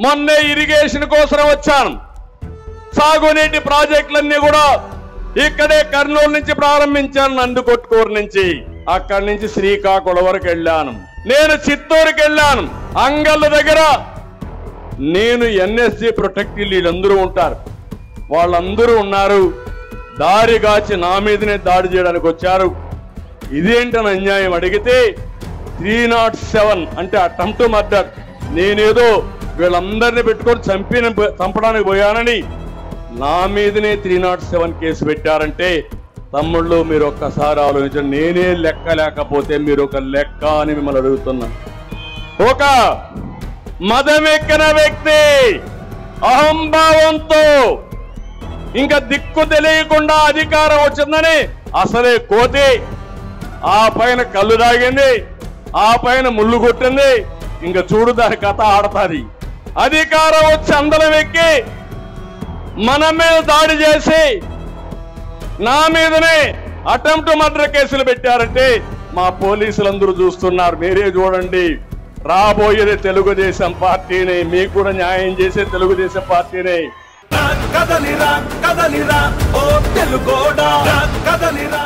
మొన్నే ఇరిగేషన్ కోసం వచ్చాను. సాగునీటి ప్రాజెక్టులన్నీ కూడా ఇక్కడే కర్నూలు నుంచి ప్రారంభించాను, నందికొట్కూరు నుంచి. అక్కడి నుంచి శ్రీకాకుళం వరకు వెళ్ళాను. నేను చిత్తూరుకి వెళ్ళాను. అంగళ్ళ దగ్గర నేను ఎన్ఎస్జీ ప్రొటెక్టివ్ వీళ్ళందరూ ఉంటారు, వాళ్ళందరూ ఉన్నారు. దారిగాచి నా మీదనే దాడి చేయడానికి వచ్చారు. ఇదేంటని అన్యాయం అడిగితే 307 అంటే అటెంప్ట్ టు మర్డర్. నేనేదో వీళ్ళందరినీ పెట్టుకొని చంపడానికి పోయానని నా మీదనే 307 కేసు పెట్టారంటే తమ్ముళ్ళు మీరు ఒక్కసారి ఆలోచించండి. నేనే లెక్క లేకపోతే మీరు ఒక లెక్క అని మిమ్మల్ని అడుగుతున్నా. ఒక మదమెక్కిన వ్యక్తి అహంభావంతో ఇంకా దిక్కు తెలియకుండా అధికారం వచ్చిందని అసలే కోతి, ఆ పైన కళ్ళు తాగింది, ఆ పైన ముళ్ళు కొట్టింది. ఇంకా చూడు దాని కథ ఆడతాది. అధికారం వచ్చి అందరం ఎక్కి మన మీద దాడి చేసి నా మీదనే అటెంప్ట్ మర్డర్ కేసులు పెట్టారంటే మా పోలీసులందరూ చూస్తున్నారు. మీరే చూడండి. రాబోయేది తెలుగుదేశం పార్టీని, మీకు కూడా న్యాయం చేసే తెలుగుదేశం పార్టీని. కదలిరా కదలిరా ఓ తెలుగోడా కదలిరా.